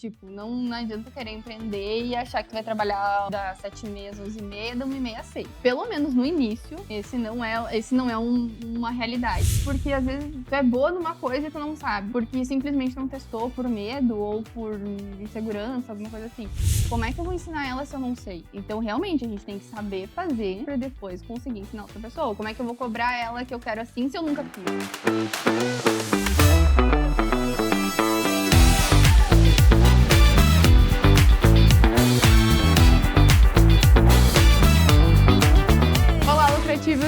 Tipo, não adianta querer empreender e achar que vai trabalhar das 7h30 às 11h30, da 1h30 às 6h. Pelo menos no início, esse não é uma realidade. Porque às vezes tu é boa numa coisa e tu não sabe. Porque simplesmente não testou por medo ou por insegurança, alguma coisa assim. Como é que eu vou ensinar ela se eu não sei? Então, realmente, a gente tem que saber fazer pra depois conseguir ensinar outra pessoa. Como é que eu vou cobrar ela que eu quero assim se eu nunca fiz?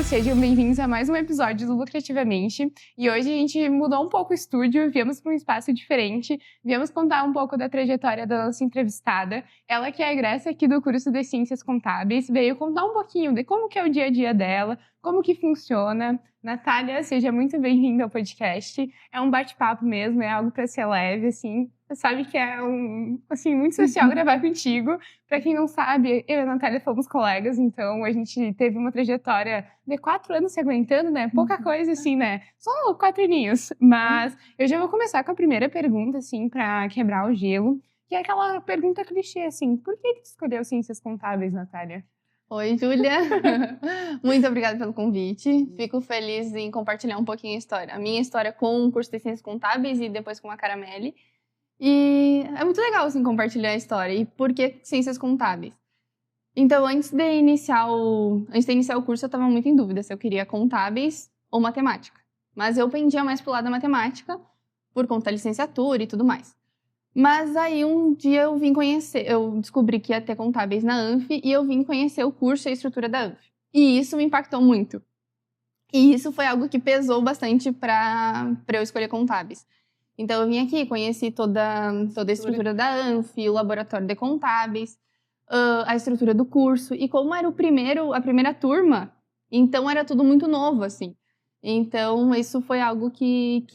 Sejam bem-vindos a mais um episódio do Lucrativamente. E hoje a gente mudou um pouco o estúdio, viemos para um espaço diferente, viemos contar um pouco da trajetória da nossa entrevistada. Ela que é egressa aqui do curso de Ciências Contábeis, veio contar um pouquinho de como que é o dia a dia dela, como que funciona. Natália, seja muito bem-vinda ao podcast. É um bate-papo mesmo, é algo para ser leve, assim. Você sabe que é muito social gravar contigo. Para quem não sabe, eu e a Natália fomos colegas, então a gente teve uma trajetória de 4 anos se aguentando, né? Pouca coisa, assim, né? Só 4 aninhos. Mas eu já vou começar com a primeira pergunta, assim, para quebrar o gelo, que é aquela pergunta clichê, assim. Por que tu escolheu Ciências Contábeis, Natália? Oi, Júlia. Muito obrigada pelo convite. Fico feliz em compartilhar um pouquinho a minha história com o curso de Ciências Contábeis e depois com a Caramelli. E é muito legal, assim, compartilhar a história. E por que Ciências Contábeis? Então, antes de iniciar o curso, eu estava muito em dúvida se eu queria contábeis ou matemática. Mas eu pendia mais pro lado da matemática, por conta da licenciatura e tudo mais. Mas aí um dia eu descobri que ia ter contábeis na ANF e eu vim conhecer o curso e a estrutura da ANF. E isso me impactou muito. E isso foi algo que pesou bastante para eu escolher contábeis. Então eu vim aqui, conheci toda a estrutura da ANF, o laboratório de contábeis, a estrutura do curso. E como era a primeira turma, então era tudo muito novo, assim. Então isso foi algo que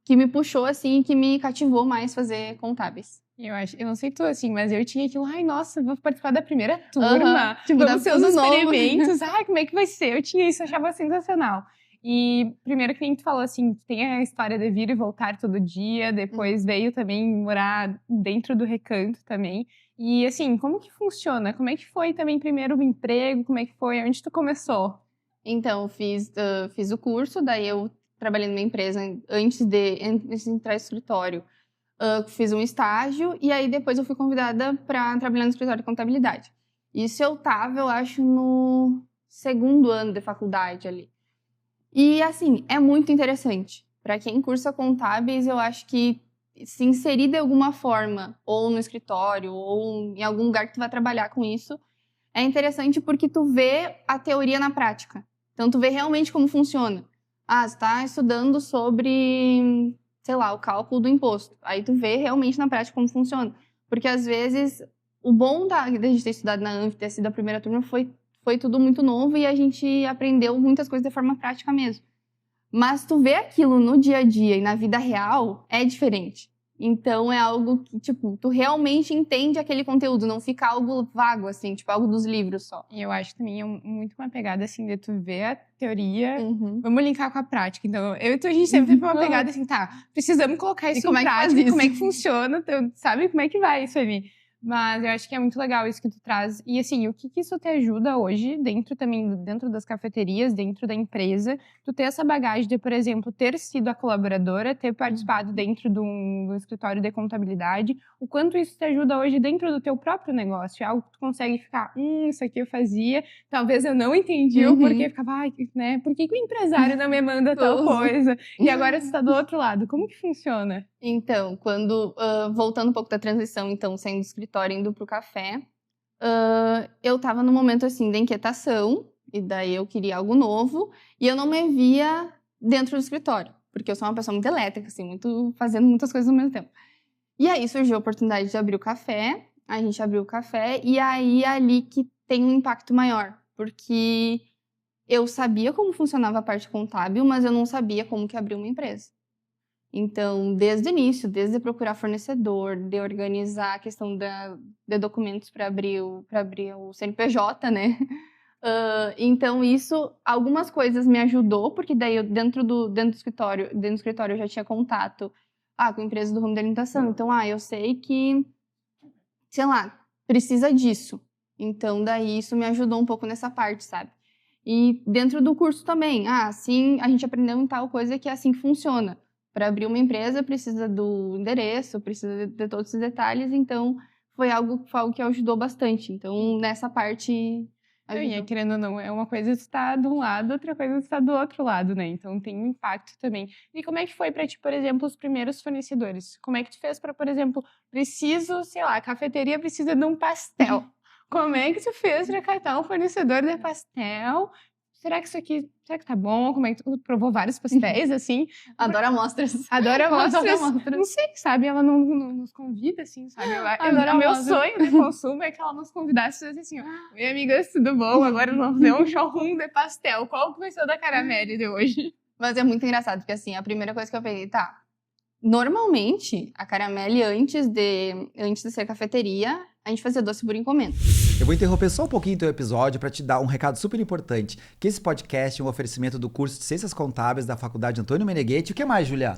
me puxou, assim, e que me cativou mais fazer contábeis. Eu não sei tu, assim, mas eu tinha aquilo, ai, nossa, vou participar da primeira turma, tipo, vamos ser os experimentos, novo. ai, como é que vai ser? Eu tinha isso, eu achava sensacional. E primeiro que nem tu falou, assim, tem a história de vir e voltar todo dia, depois veio também morar dentro do Recanto também. E, assim, como que funciona? Como é que foi também primeiro o emprego? Como é que foi? Onde tu começou? Então, fiz o curso, daí eu trabalhei numa empresa antes de entrar no escritório. Fiz um estágio e aí depois eu fui convidada para trabalhar no escritório de contabilidade. Isso eu acho, no 2º ano de faculdade ali. E, assim, é muito interessante. Para quem cursa contábeis, eu acho que se inserir de alguma forma, ou no escritório, ou em algum lugar que tu vai trabalhar com isso, é interessante porque tu vê a teoria na prática. Então, tu vê realmente como funciona. Você está estudando sobre, sei lá, o cálculo do imposto. Aí tu vê realmente na prática como funciona. Porque, às vezes, o bom da gente ter estudado na ANF, ter sido a primeira turma, foi tudo muito novo e a gente aprendeu muitas coisas de forma prática mesmo. Mas tu vê aquilo no dia a dia e na vida real, é diferente. Então é algo que, tipo, tu realmente entende aquele conteúdo, não fica algo vago, assim, tipo, algo dos livros só. E eu acho também muito uma pegada, assim, de tu ver a teoria, vamos linkar com a prática. Então, eu e tu, a gente sempre teve uma pegada assim, precisamos colocar isso em prática, como é que funciona, tu sabe como é que vai isso ali. Mas eu acho que é muito legal isso que tu traz. E assim, o que isso te ajuda hoje, dentro das cafeterias, dentro da empresa, tu ter essa bagagem de, por exemplo, ter sido a colaboradora, ter participado dentro do escritório de contabilidade, o quanto isso te ajuda hoje dentro do teu próprio negócio? É algo que tu consegue ficar, isso aqui eu fazia, talvez eu não entendi o porquê, ficava, né, por que o empresário não me manda tal coisa? E agora tu tá do outro lado, como que funciona? Então, voltando um pouco da transição, então, saindo do escritório, indo pro café, eu tava num momento, assim, de inquietação, e daí eu queria algo novo, e eu não me via dentro do escritório, porque eu sou uma pessoa muito elétrica, assim, fazendo muitas coisas ao mesmo tempo. E aí surgiu a oportunidade de abrir o café, a gente abriu o café, e aí é ali que tem um impacto maior, porque eu sabia como funcionava a parte contábil, mas eu não sabia como que abrir uma empresa. Então, desde o início, desde procurar fornecedor, de organizar a questão de documentos para abrir o CNPJ, né? Então, algumas coisas me ajudou, porque daí eu, dentro do escritório eu já tinha contato com empresas do ramo da alimentação. Então, eu sei que sei lá, precisa disso. Então, daí isso me ajudou um pouco nessa parte, sabe? E dentro do curso também, assim, a gente aprendeu em tal coisa que é assim que funciona. Para abrir uma empresa, precisa do endereço, precisa de todos esses detalhes, então foi algo que ajudou bastante. Então, nessa parte, E querendo ou não, é uma coisa estar de um lado, outra coisa estar do outro lado, né? Então tem um impacto também. E como é que foi para ti, por exemplo, os primeiros fornecedores? Como é que tu fez para, por exemplo, sei lá, a cafeteria precisa de um pastel. Como é que tu fez para catar um fornecedor de pastel? Será que tá bom? Como é que tu provou vários pastéis, assim? Adoro amostras. Adoro amostras. amostras. Não sei, sabe? Ela não nos convida, assim, sabe? Adoro O meu amostras. sonho de consumo é que ela nos convidasse e assim, ó, oi, amigas, tudo bom? Agora nós vamos fazer um showroom de pastel. Qual que vai ser o da Caramelle de hoje? Mas é muito engraçado, porque assim, a primeira coisa que eu peguei, normalmente, a Caramelle, antes de ser cafeteria, a gente fazia doce por encomenda. Eu vou interromper só um pouquinho o teu episódio para te dar um recado super importante, que esse podcast é um oferecimento do curso de Ciências Contábeis da Faculdade Antônio Meneghetti. O que mais, Julia?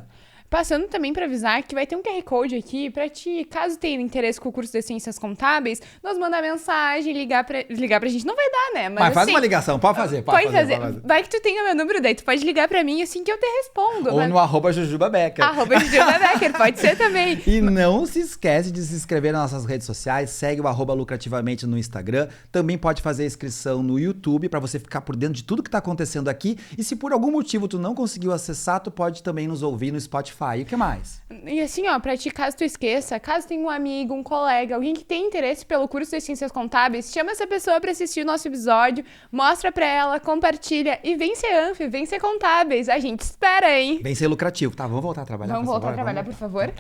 Passando também para avisar que vai ter um QR Code aqui para ti, caso tenha interesse com o curso de Ciências Contábeis, nos mandar mensagem, ligar pra gente. Não vai dar, né? Mas faz uma ligação, pode fazer. Pode fazer. Vai que tu tenha meu número, daí tu pode ligar pra mim assim que eu te respondo. Ou no @JujubaBecker. @JujubaBecker, pode ser também. E não se esquece de se inscrever nas nossas redes sociais, segue o @lucrativamente no Instagram, também pode fazer a inscrição no YouTube para você ficar por dentro de tudo que tá acontecendo aqui. E se por algum motivo tu não conseguiu acessar, tu pode também nos ouvir no Spotify. E o que mais? E assim, ó, pra ti, caso tu esqueça, caso tenha um amigo, um colega, alguém que tem interesse pelo curso de Ciências Contábeis, chama essa pessoa pra assistir o nosso episódio, mostra pra ela, compartilha e vem ser Anf, vem ser Contábeis. A gente espera, hein? Vem ser lucrativo, tá? Vamos voltar a trabalhar. Vamos voltar a trabalhar, por favor?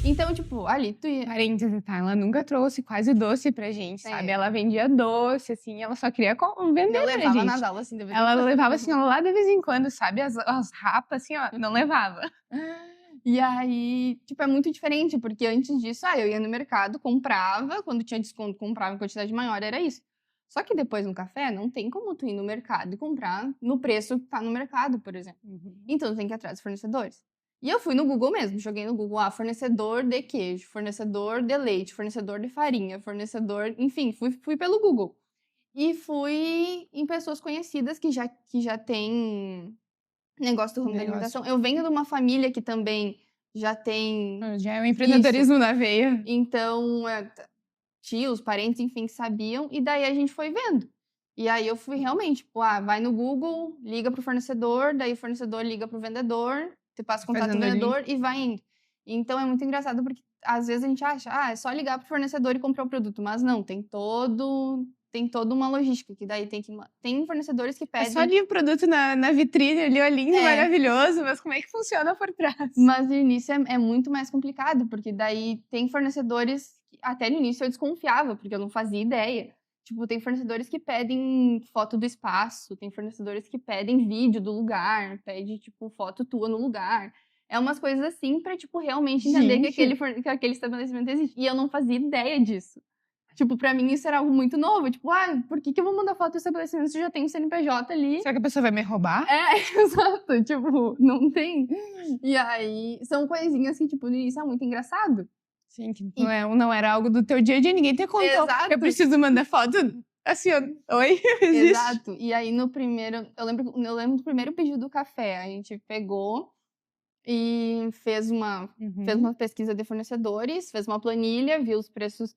Então, tipo, ali tu ia... Parênteses, tá? Ela nunca trouxe quase doce pra gente, sabe? Ela vendia doce, assim, ela só queria vender Eu pra levava gente. nas aulas, assim, de vez em Ela quando. levava, assim, lá de vez em quando, sabe? As rapas, assim, ó, não levava. E aí, tipo, é muito diferente, porque antes disso, eu ia no mercado, comprava, quando tinha desconto, comprava em quantidade maior, era isso. Só que depois no café, não tem como tu ir no mercado e comprar no preço que tá no mercado, por exemplo. Então, tu tem que ir atrás dos fornecedores. E eu fui no Google mesmo, joguei no Google, fornecedor de queijo, fornecedor de leite, fornecedor de farinha, fornecedor... Enfim, fui pelo Google. E fui em pessoas conhecidas que já tem negócio do ramo da alimentação. Eu venho de uma família que também já tem... Já é um empreendedorismo na veia. Então, tios, parentes, enfim, sabiam. E daí a gente foi vendo. E aí eu fui realmente, tipo, vai no Google, liga pro fornecedor, daí o fornecedor liga pro vendedor, você passa o contato do vendedor e vai indo. Então é muito engraçado porque às vezes a gente acha, é só ligar pro fornecedor e comprar o produto. Mas não, tem toda uma logística, que daí tem fornecedores que pedem... É só ali o produto na vitrine, ali, ó, lindo, maravilhoso, mas como é que funciona por trás? Mas no início é muito mais complicado, porque daí tem fornecedores que até no início eu desconfiava, porque eu não fazia ideia. Tipo, tem fornecedores que pedem foto do espaço, tem fornecedores que pedem vídeo do lugar, pede, tipo, foto tua no lugar. É umas coisas assim pra, tipo, realmente entender que aquele estabelecimento existe. E eu não fazia ideia disso. Tipo, pra mim isso era algo muito novo. Tipo, por que eu vou mandar foto do estabelecimento se já tem um CNPJ ali? Será que a pessoa vai me roubar? Exato. Tipo, não tem. E aí, são coisinhas que, tipo, no início é muito engraçado. Sim, que não era algo do teu dia a dia, ninguém te contou. Exato. Eu preciso mandar foto, assim, ó, oi, exato. E aí, no primeiro... Eu lembro do primeiro pedido do café. A gente pegou e fez uma pesquisa de fornecedores, fez uma planilha, viu os preços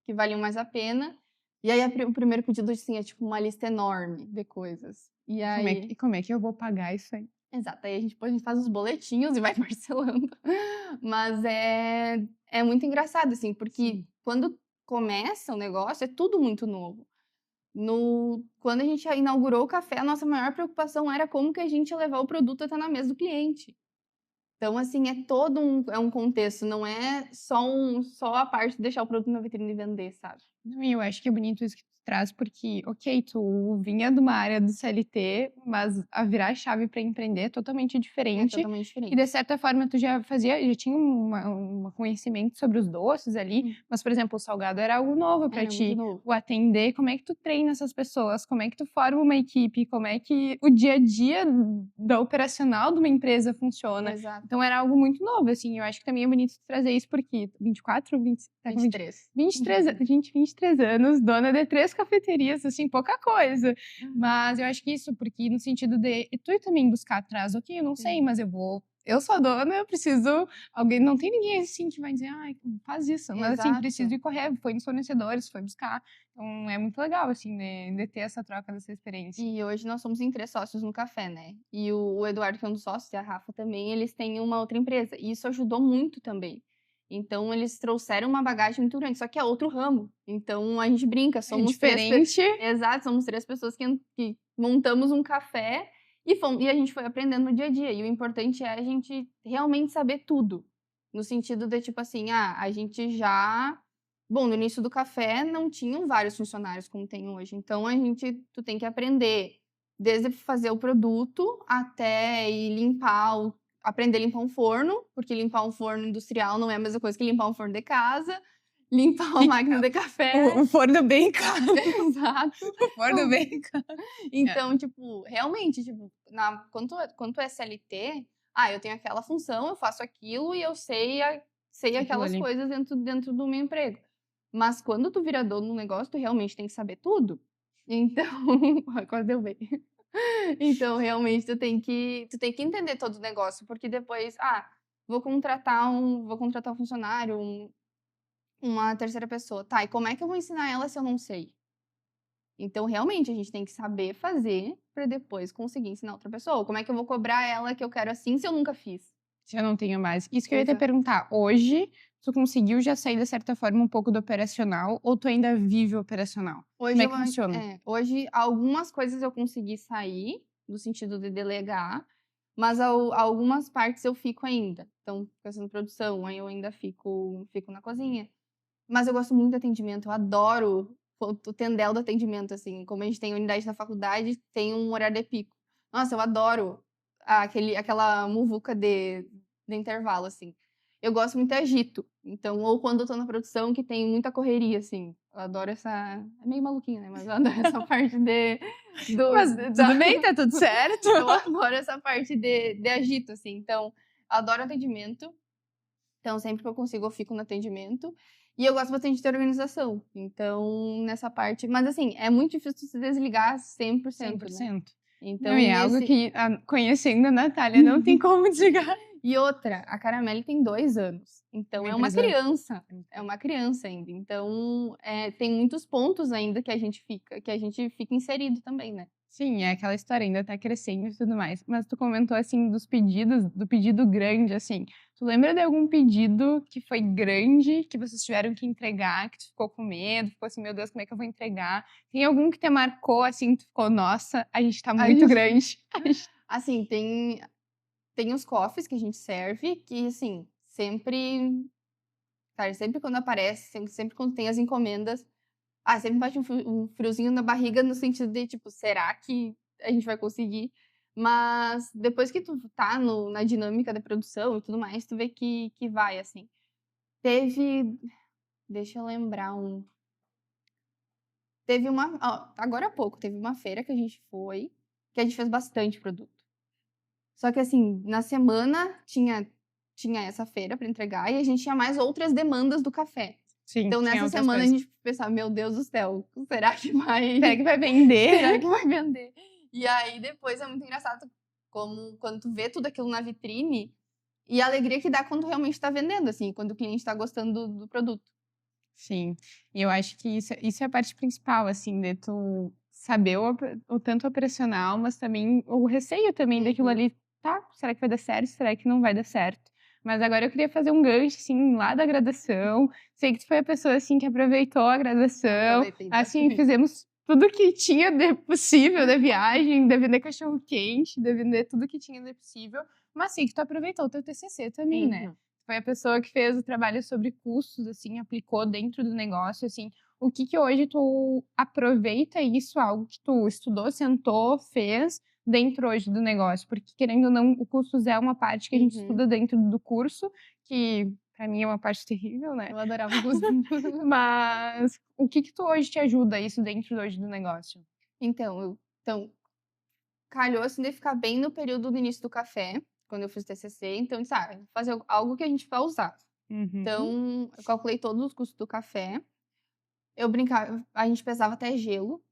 que valiam mais a pena. E aí, o primeiro pedido tinha, tipo, uma lista enorme de coisas. E aí... Como é que eu vou pagar isso aí? Exato. Aí a gente faz os boletinhos e vai parcelando. Mas é muito engraçado, assim, porque quando começa o negócio, é tudo muito novo. Quando a gente inaugurou o café, a nossa maior preocupação era como que a gente ia levar o produto até na mesa do cliente. Então, assim, é todo um contexto, não é só a parte de deixar o produto na vitrine e vender, sabe? Eu acho que é bonito isso que tu traz, porque, ok, tu vinha de uma área do CLT, mas a virar a chave para empreender é totalmente diferente. É totalmente diferente. E, de certa forma, tu já tinha um conhecimento sobre os doces ali, mas, por exemplo, o salgado era algo novo para ti. O atender, como é que tu treina essas pessoas? Como é que tu forma uma equipe? Como é que o dia a dia da operacional de uma empresa funciona? Exato. Então era algo muito novo, assim. Eu acho que também é bonito trazer isso porque 24, 20, tá com 23. 23 anos, dona de 3 cafeterias, assim, pouca coisa. Mas eu acho que isso, porque no sentido de tu também buscar atrás, ok, eu não sei, mas eu sou a dona, eu preciso. Alguém, não tem ninguém assim que vai dizer, ai, faz isso. Mas assim, Exato. preciso ir correr, foi nos fornecedores, foi buscar. Então é muito legal, assim, de ter essa troca dessa experiência. E hoje nós somos em 3 sócios no café, né? E o Eduardo, que é um dos sócios, e a Rafa também, eles têm uma outra empresa. E isso ajudou muito também. Então, eles trouxeram uma bagagem muito grande, só que é outro ramo. Então, a gente brinca, somos diferente. Exato, somos 3 pessoas que montamos um café e a gente foi aprendendo no dia a dia. E o importante é a gente realmente saber tudo. No sentido de, tipo assim, a gente já... Bom, no início do café não tinham vários funcionários como tem hoje. Então, tu tem que aprender desde fazer o produto até ir aprender a limpar um forno, porque limpar um forno industrial não é a mesma coisa que limpar um forno de casa, limpar uma máquina de café. O forno bem caro. Exato. O forno bem caro. Então, tipo, realmente, tipo, quando tu é CLT, eu tenho aquela função, eu faço aquilo e eu sei aquelas coisas dentro do meu emprego. Mas quando tu vira dono do negócio, tu realmente tem que saber tudo. Então, quase deu bem. Então, realmente, tu tem que entender todo o negócio, porque depois, vou contratar um funcionário, uma terceira pessoa. Tá, e como é que eu vou ensinar ela se eu não sei? Então, realmente, a gente tem que saber fazer para depois conseguir ensinar outra pessoa. Como é que eu vou cobrar ela que eu quero assim se eu nunca fiz? Se eu não tenho mais. Isso que eu ia te Exato. perguntar. Hoje, tu conseguiu já sair, de certa forma, um pouco do operacional ou tu ainda vive o operacional? Hoje Como é que funciona? Hoje, algumas coisas eu consegui sair, no sentido de delegar, mas algumas partes eu fico ainda. Então, questão de produção, aí eu ainda fico na cozinha. Mas eu gosto muito do atendimento, eu adoro o tendel do atendimento, assim. Como a gente tem unidade na faculdade, tem um horário de pico. Nossa, eu adoro aquela muvuca de intervalo, assim. Eu gosto muito de agito. Então, ou quando eu tô na produção, que tem muita correria, assim. Eu adoro essa... É meio maluquinha, né? Mas eu adoro essa parte Mas tudo bem, tá tudo certo. Eu adoro essa parte de agito, assim. Então, eu adoro atendimento. Então, sempre que eu consigo, eu fico no atendimento. E eu gosto bastante de ter organização. Então, nessa parte... Mas, assim, é muito difícil se desligar 100%, 100%. né? Então, Não, e é algo que, conhecendo a Natália, não tem como desligar. E outra, a Caramelli tem 2 anos. Então, é uma criança. É uma criança ainda. Então, tem muitos pontos ainda que a gente fica inserido também, né? Sim, é aquela história, ainda tá crescendo e tudo mais. Mas tu comentou, assim, dos pedidos, do pedido grande, assim. Tu lembra de algum pedido que foi grande, que vocês tiveram que entregar, que tu ficou com medo, ficou assim, meu Deus, como é que eu vou entregar? Tem algum que te marcou, assim, que tu ficou, nossa, a gente tá muito grande. Assim, tem os coffees que a gente serve, que, assim, sempre... Cara, sempre quando aparece, sempre quando tem as encomendas, sempre bate um friozinho na barriga no sentido de, tipo, será que a gente vai conseguir? Mas depois que tu tá na dinâmica da produção e tudo mais, tu vê que vai, assim. Deixa eu lembrar Teve agora há pouco, teve uma feira que a gente foi, que a gente fez bastante produto. Só que, assim, na semana tinha essa feira para entregar e a gente tinha mais outras demandas do café. Sim, Então, nessa semana, a gente pensava, meu Deus do céu, será que vai vender? Será que vai vender? E aí, depois, é muito engraçado quando tu vê tudo aquilo na vitrine e a alegria que dá quando realmente tá vendendo, assim, quando o cliente tá gostando do produto. Sim, e eu acho que isso é a parte principal, assim, de tu saber o tanto operacional, mas também o receio também daquilo ali, tá, será que vai dar certo, será que não vai dar certo? Mas agora eu queria fazer um gancho, assim, lá da graduação, sei que tu foi a pessoa, assim, que aproveitou a graduação, assim, fizemos tudo que tinha de possível da viagem, de vender cachorro-quente, de vender tudo que tinha de possível, mas sim que tu aproveitou o teu TCC também, né? Foi a pessoa que fez o trabalho sobre custos, assim, aplicou dentro do negócio, assim. O que hoje tu aproveita isso, algo que tu estudou, sentou, fez dentro hoje do negócio? Porque, querendo ou não, o custos é uma parte que a gente estuda dentro do curso, que pra mim é uma parte terrível, né? Eu adorava o curso. Mas o que tu hoje te ajuda isso dentro hoje do negócio? Então, calhou assim de ficar bem no período do início do café, quando eu fiz o TCC. Então, eu disse, vou fazer algo que a gente vai usar. Uhum. Então, eu calculei todos os custos do café. Eu brincava, a gente pesava até gelo.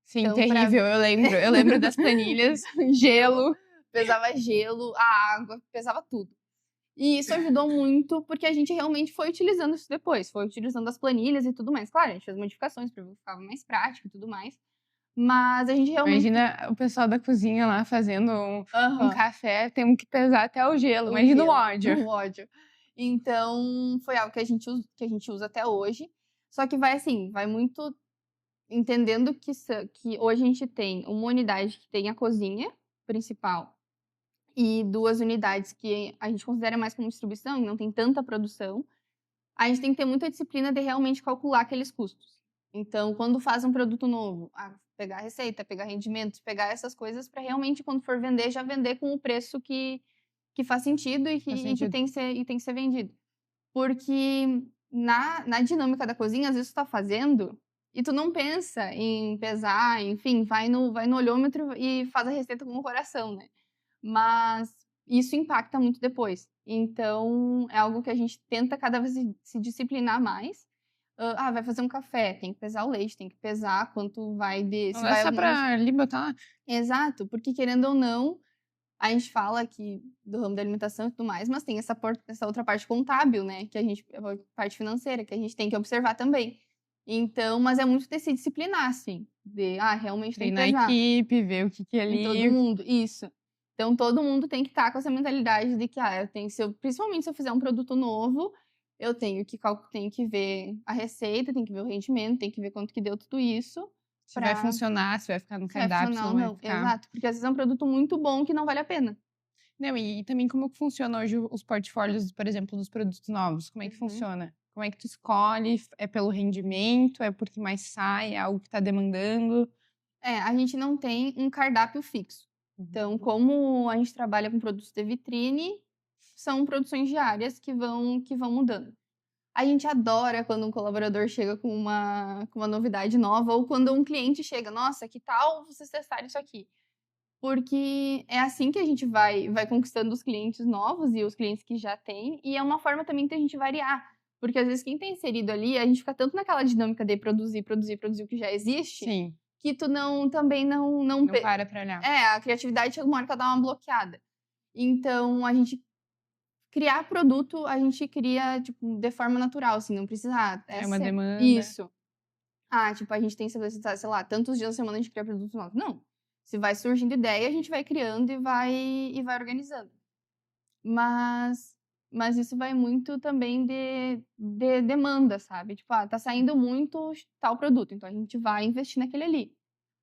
Sim, Então, terrível, eu lembro. Eu lembro das planilhas, gelo. Pesava gelo, a água, pesava tudo. E isso ajudou muito, porque a gente realmente foi utilizando isso depois. Foi utilizando as planilhas e tudo mais. Claro, a gente fez modificações para ver que ficava mais prático e tudo mais. Mas a gente realmente... Imagina o pessoal da cozinha lá fazendo um Aham. café, temos que pesar até o gelo. O Imagina o gelo, ódio. o ódio. Então, foi algo que a gente usa até hoje. Só que vai muito entendendo que hoje a gente tem uma unidade que tem a cozinha principal e 2 unidades que a gente considera mais como distribuição e não tem tanta produção. A gente tem que ter muita disciplina de realmente calcular aqueles custos. Então, quando faz um produto novo, pegar receita, pegar rendimentos, pegar essas coisas para realmente, quando for vender, já vender com o preço que faz sentido e que tem que ser vendido. Porque na dinâmica da cozinha, às vezes tu tá fazendo e tu não pensa em pesar, enfim, vai no olhômetro e faz a receita com o coração, né? Mas isso impacta muito depois. Então, é algo que a gente tenta cada vez se disciplinar mais. Vai fazer um café, tem que pesar o leite, tem que pesar quanto vai de... Não é só pra ali botar... Exato, porque querendo ou não, a gente fala aqui do ramo da alimentação e tudo mais, mas tem essa outra parte contábil, né? Que a parte financeira, que a gente tem que observar também. Então, mas é muito de se disciplinar, assim. Realmente tem que pesar. Treinar a equipe, ver o que é ali. Em todo mundo, isso. Então, todo mundo tem que estar com essa mentalidade de que, principalmente se eu fizer um produto novo, eu tenho que ver a receita, tem que ver o rendimento, tem que ver quanto que deu tudo isso. Se vai funcionar, se vai ficar no cardápio, se não vai ficar. Exato, porque às vezes é um produto muito bom que não vale a pena. Não, e também como funciona hoje os portfólios, por exemplo, dos produtos novos? Como é que funciona? Como é que tu escolhe? É pelo rendimento? É porque mais sai? É algo que tá demandando? A gente não tem um cardápio fixo. Então, como a gente trabalha com produtos de vitrine, são produções diárias que vão mudando. A gente adora quando um colaborador chega com uma novidade nova ou quando um cliente chega, nossa, que tal vocês testarem isso aqui? Porque é assim que a gente vai conquistando os clientes novos e os clientes que já tem, e é uma forma também de a gente variar. Porque às vezes quem tá inserido ali, a gente fica tanto naquela dinâmica de produzir o que já existe, Sim. Que tu não para pra olhar. A criatividade chega uma hora que ela dá uma bloqueada. Então, a gente criar produto, a gente cria, tipo, de forma natural, assim, não precisa... É uma demanda. Isso. A gente tem, sei lá, tantos dias na semana a gente cria produtos novos. Não. Se vai surgindo ideia, a gente vai criando e vai organizando. Mas isso vai muito também de demanda, sabe? Tipo, tá saindo muito tal produto, então a gente vai investir naquele ali.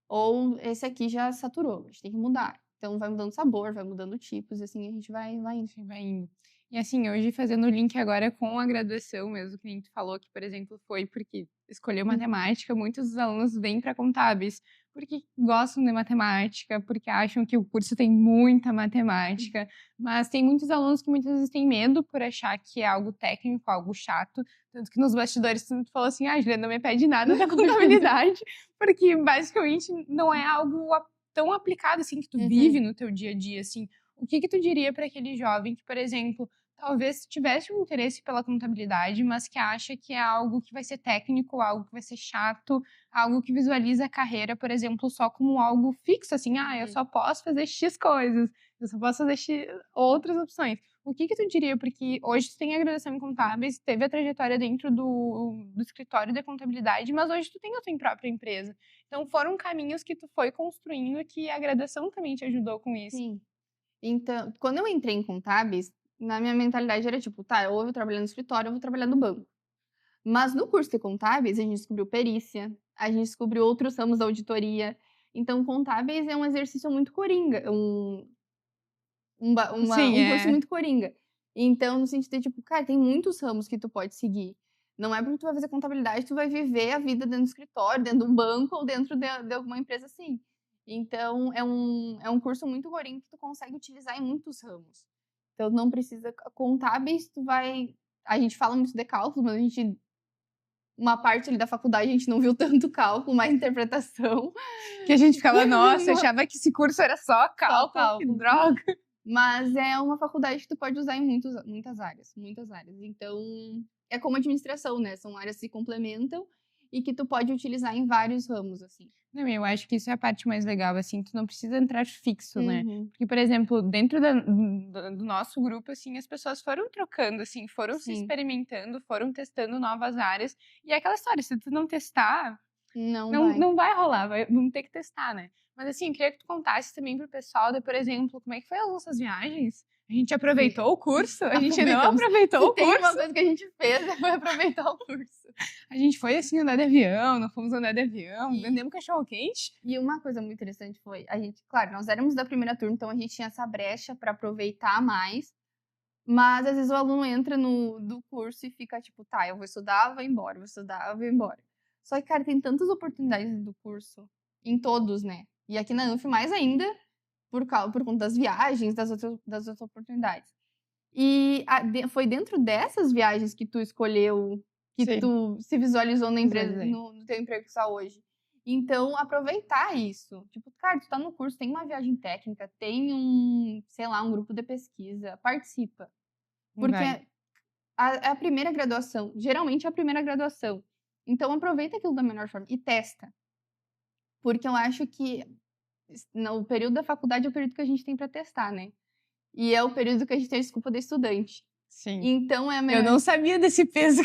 Ou esse aqui já saturou, a gente tem que mudar. Então vai mudando sabor, vai mudando tipos, assim, a gente vai indo. Vai indo. E assim, hoje fazendo o link agora com a graduação mesmo, que a gente falou que, por exemplo, foi porque escolheu matemática, muitos dos alunos vêm para contábeis porque gostam de matemática, porque acham que o curso tem muita matemática, mas tem muitos alunos que muitas vezes têm medo por achar que é algo técnico, algo chato, tanto que nos bastidores tu falou assim, Juliana, não me pede nada da contabilidade, porque basicamente não é algo tão aplicado assim que tu vive no teu dia a dia, assim. O que tu diria para aquele jovem que, por exemplo, talvez tivesse um interesse pela contabilidade, mas que acha que é algo que vai ser técnico, algo que vai ser chato, algo que visualiza a carreira, por exemplo, só como algo fixo, assim, eu só posso fazer X coisas, eu só posso fazer X outras opções. O que tu diria? Porque hoje tu tem a graduação em contábeis, teve a trajetória dentro do escritório de contabilidade, mas hoje tu tem a tua própria empresa. Então, foram caminhos que tu foi construindo que a graduação também te ajudou com isso. Sim. Então, quando eu entrei em contábeis, na minha mentalidade era tipo, ou eu vou trabalhar no escritório, ou eu vou trabalhar no banco. Mas no curso de contábeis, a gente descobriu perícia, a gente descobriu outros ramos da auditoria. Então, contábeis é um exercício muito coringa, um curso muito coringa. Então, no sentido de, tipo, cara, tem muitos ramos que tu pode seguir. Não é porque tu vai fazer contabilidade, tu vai viver a vida dentro do escritório, dentro de um banco ou dentro de alguma empresa assim. Então, é um curso muito coringa que tu consegue utilizar em muitos ramos. Então, não precisa... Contábeis, a gente fala muito de cálculo, mas uma parte ali da faculdade a gente não viu tanto cálculo, mais interpretação. Que a gente ficava, nossa, achava que esse curso era só cálculo. Que droga! Mas é uma faculdade que tu pode usar em muitas áreas, muitas áreas. Então, é como administração, né? São áreas que se complementam e que tu pode utilizar em vários ramos, assim. Não, eu acho que isso é a parte mais legal, assim, tu não precisa entrar fixo, né? Uhum. Porque, por exemplo, dentro do nosso grupo, assim, as pessoas foram trocando, assim, foram se Sim. experimentando, foram testando novas áreas. E é aquela história, se tu não testar, Não não, vai. não vai rolar, vamos ter que testar, né? Mas assim, eu queria que tu contasse também pro pessoal, de, por exemplo, como é que foi as nossas viagens? A gente aproveitou o curso? A gente não Aproveitamos. aproveitou Se o tem uma curso? coisa que a gente fez, foi aproveitar o curso. A gente foi assim andar de avião, não fomos andar de avião, E- vendemos cachorro-quente. E uma coisa muito interessante foi, a gente, claro, nós éramos da primeira turma, então a gente tinha essa brecha para aproveitar mais. Mas às vezes o aluno entra do curso e fica tipo, tá, eu vou estudar, vou embora, vou estudar, vou embora. Só que, cara, tem tantas oportunidades do curso, em todos, né? E aqui na UF mais ainda, por conta das viagens, das outras oportunidades. E foi dentro dessas viagens que tu escolheu, que Sim. tu se visualizou na empresa, Visualizei. no teu emprego que está hoje. Então, aproveitar isso. Tipo, cara, tu tá no curso, tem uma viagem técnica, tem sei lá, um grupo de pesquisa, participa. Porque Vai. é a primeira graduação, geralmente é a primeira graduação. Então, aproveita aquilo da melhor forma e testa. Porque eu acho que no período da faculdade é o período que a gente tem para testar, né? E é o período que a gente tem a desculpa de estudante. Sim. Então, é a Eu melhor... não sabia desse peso,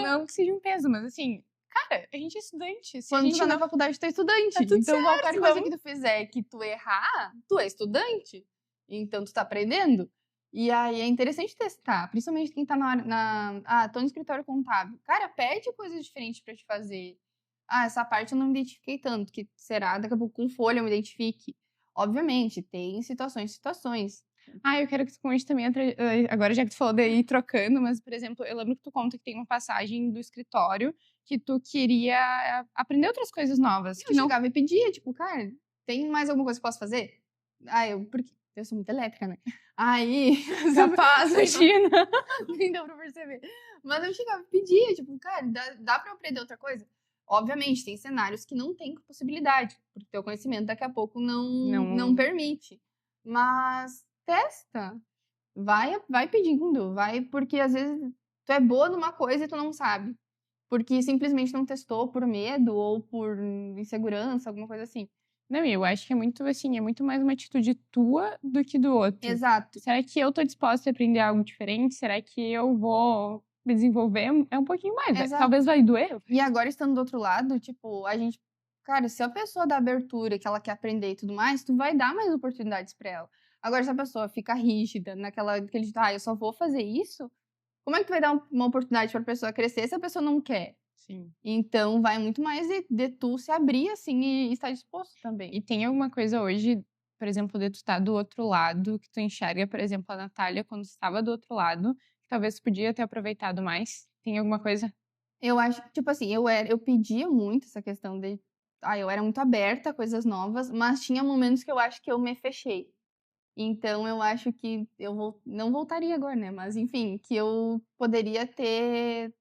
não que seja um peso, mas assim, cara, a gente é estudante. Se a Quando tu gente tá não... na faculdade, tu é estudante. Tá tudo Então, qualquer certo, coisa vamos. que tu fizer que tu errar, tu é estudante. Então, tu tá aprendendo. E aí, é interessante testar. Principalmente quem tá tô no escritório contábil. Cara, pede coisas diferentes pra te fazer. Ah, essa parte eu não me identifiquei tanto. Que será, daqui a pouco, com folha eu me identifique. Obviamente, tem situações. Ah, eu quero que tu conte também, agora já que tu falou de ir trocando, mas, por exemplo, eu lembro que tu conta que tem uma passagem do escritório que tu queria aprender outras coisas novas. Eu Que não... chegava e pedia, tipo, cara, tem mais alguma coisa que eu posso fazer? Porque eu sou muito elétrica, né? Aí, Capaz, imagina. nem deu pra perceber. Mas eu chegava e pedia, tipo, cara, dá pra eu aprender outra coisa? Obviamente, tem cenários que não tem possibilidade, porque teu conhecimento daqui a pouco não permite. Mas testa. Vai pedindo, porque às vezes tu é boa numa coisa e tu não sabe. Porque simplesmente não testou por medo ou por insegurança, alguma coisa assim. Não, eu acho que é muito assim, é muito mais uma atitude tua do que do outro. Exato. Será que eu tô disposta a aprender algo diferente? Será que eu vou me desenvolver? É um pouquinho mais. Exato. Talvez vai doer. E agora, estando do outro lado, tipo, a gente... Cara, se a pessoa dá abertura, que ela quer aprender e tudo mais, tu vai dar mais oportunidades pra ela. Agora, se a pessoa fica rígida, naquele eu só vou fazer isso, como é que tu vai dar uma oportunidade pra pessoa crescer se a pessoa não quer? Sim. Então, vai muito mais de tu se abrir, assim, e estar disposto também. E tem alguma coisa hoje, por exemplo, de tu estar do outro lado, que tu enxerga, por exemplo, a Natália, quando estava do outro lado, que talvez tu podia ter aproveitado mais? Tem alguma coisa? Eu acho que, tipo assim, eu pedia muito essa questão de... eu era muito aberta a coisas novas, mas tinha momentos que eu acho que eu me fechei. Então, eu acho que não voltaria agora, né? Mas, enfim, que eu poderia ter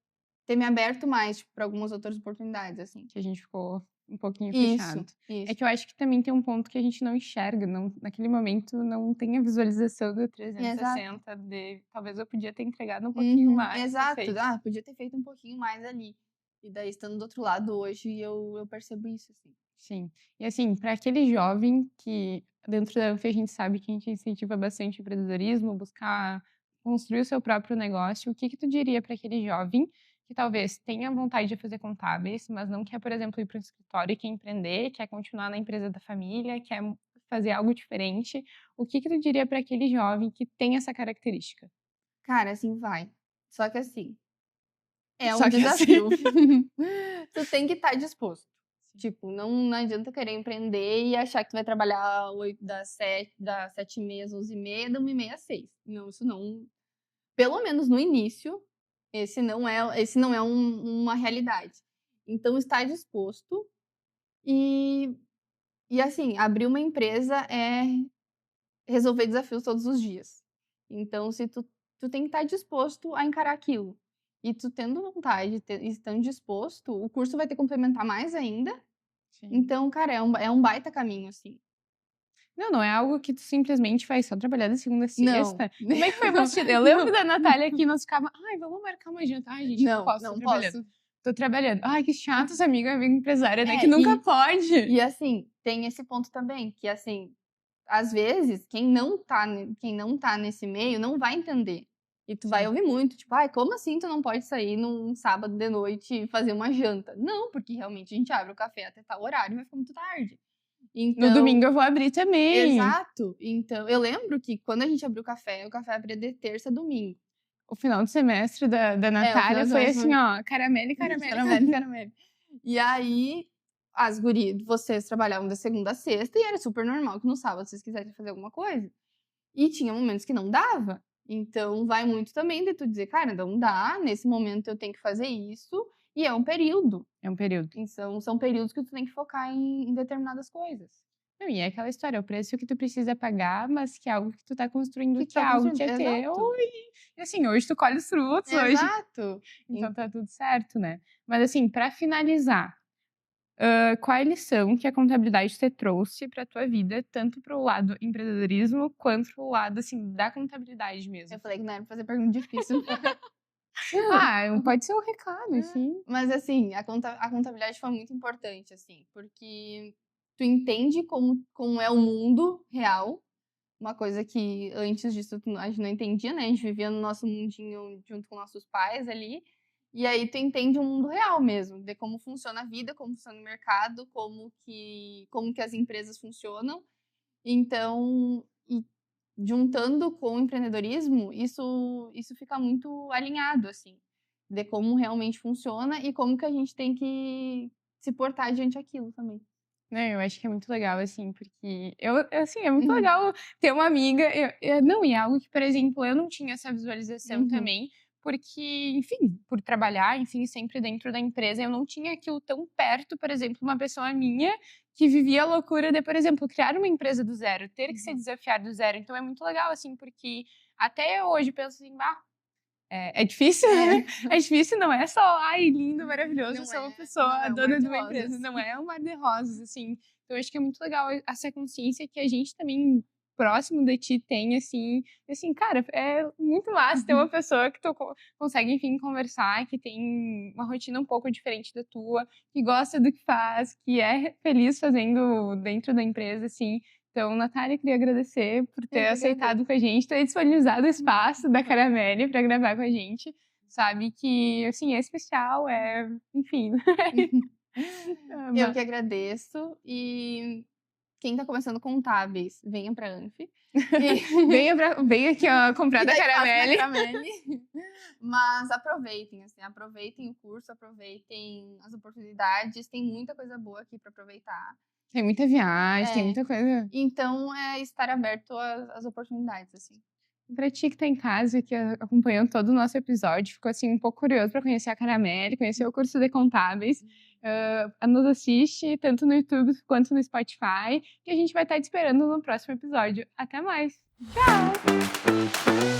me aberto mais, tipo, pra algumas outras oportunidades, assim. Que a gente ficou um pouquinho Isso, fechado. isso. É que eu acho que também tem um ponto que a gente não enxerga, naquele momento não tem a visualização do 360 de talvez eu podia ter entregado um pouquinho mais. Exato. Feito. Podia ter feito um pouquinho mais ali. E daí, estando do outro lado hoje, eu percebo isso, assim. Sim. E assim, para aquele jovem que dentro da UF a gente sabe que a gente incentiva bastante o empreendedorismo, buscar construir o seu próprio negócio, o que que tu diria para aquele jovem que talvez tenha vontade de fazer contábeis, mas não quer, por exemplo, ir para um escritório, quer empreender, quer continuar na empresa da família, quer fazer algo diferente? O que que tu diria para aquele jovem que tem essa característica? Cara, assim, vai. Só que assim, é Só um que assim. desafio. Tu tem que estar disposto. Tipo, não adianta querer empreender e achar que tu vai trabalhar das 7h30 às 11h30, da 1h30 às 6h. Não, isso não. Pelo menos no início, esse não é uma realidade. Então, estar disposto e assim, abrir uma empresa é resolver desafios todos os dias. Então, se tu tem que estar disposto a encarar aquilo. E tu tendo vontade, e estando disposto, o curso vai te complementar mais ainda. Sim. Então, cara, é um baita caminho, assim. Não é algo que tu simplesmente faz só trabalhar de segunda a Não. sexta. Como é que foi pra ti? Eu lembro da Natália aqui, nós ficava, vamos marcar uma janta. Ai, gente, não posso, não tô trabalhando. posso. Tô trabalhando. Ai, que chato essa amiga empresária, né? É, Que nunca pode. E assim, tem esse ponto também, que assim, às vezes, quem não tá nesse meio não vai entender. E tu vai ouvir muito, tipo, como assim tu não pode sair num sábado de noite e fazer uma janta? Não, porque realmente a gente abre o café até tal horário e vai ficar muito tarde. Então, No domingo eu vou abrir também. Exato. Então, eu lembro que quando a gente abriu o café abria de terça a domingo. O final do semestre da Natália foi assim, ó, caramelo. Caramelo. E aí, as gurias, vocês trabalhavam de segunda a sexta e era super normal que no sábado vocês quisessem fazer alguma coisa. E tinha momentos que não dava. Então, vai muito também de tu dizer, cara, não dá, nesse momento eu tenho que fazer isso, e é um período. É um período. Então, são períodos que tu tem que focar em determinadas coisas. Não, e é aquela história, o preço que tu precisa pagar, mas que é algo que tu tá construindo, Que que tá é algo que construindo, é exato. teu. E assim, hoje tu colhe os frutos, hoje. Exato. Então tá tudo certo, né? Mas assim, pra finalizar, qual é a lição que a contabilidade te trouxe pra tua vida, tanto pro lado empreendedorismo, quanto pro lado, assim, da contabilidade mesmo? Eu falei que não era pra fazer pergunta difícil. Pode ser um recado, enfim. Mas assim, a contabilidade foi muito importante, assim, porque tu entende como é o mundo real, uma coisa que antes disso a gente não entendia, né? A gente vivia no nosso mundinho junto com nossos pais ali, e aí tu entende o mundo real mesmo, de como funciona a vida, como funciona o mercado, como que as empresas funcionam. Então, juntando com o empreendedorismo, isso fica muito alinhado, assim, de como realmente funciona e como que a gente tem que se portar diante daquilo também. Não, eu acho que é muito legal, assim, porque assim, é muito legal ter uma amiga. Não, e é algo que, por exemplo, eu não tinha essa visualização também, porque, enfim, por trabalhar, enfim, sempre dentro da empresa, eu não tinha aquilo tão perto, por exemplo, uma pessoa minha que vivia a loucura de, por exemplo, criar uma empresa do zero, ter que se desafiar do zero. Então é muito legal, assim, porque até hoje penso assim, é difícil, né? É difícil, não é só, lindo, maravilhoso, eu sou uma pessoa dona de uma empresa. Não é um mar de rosas, assim. Então, eu acho que é muito legal essa consciência que a gente também, próximo de ti, tem, assim, cara, é muito massa ter uma pessoa que tu consegue, enfim, conversar, que tem uma rotina um pouco diferente da tua, que gosta do que faz, que é feliz fazendo dentro da empresa, assim. Então, Natália, queria agradecer por ter aceitado com a gente, ter disponibilizado o espaço da Caramelle para gravar com a gente. Sabe que, assim, é especial, enfim. Eu que agradeço. E quem tá começando contábeis, venha pra Anf. Venha aqui, ó, comprar da Caramelle. Mas aproveitem, assim, aproveitem o curso, aproveitem as oportunidades. Tem muita coisa boa aqui para aproveitar. Tem muita viagem, tem muita coisa. Então, é estar aberto às oportunidades, assim. Pra ti que tá em casa, que acompanhou todo o nosso episódio, ficou assim um pouco curioso pra conhecer a Caramelle, conhecer o curso de contábeis, nos assiste tanto no YouTube quanto no Spotify, que a gente vai estar te esperando no próximo episódio. Até mais! Tchau!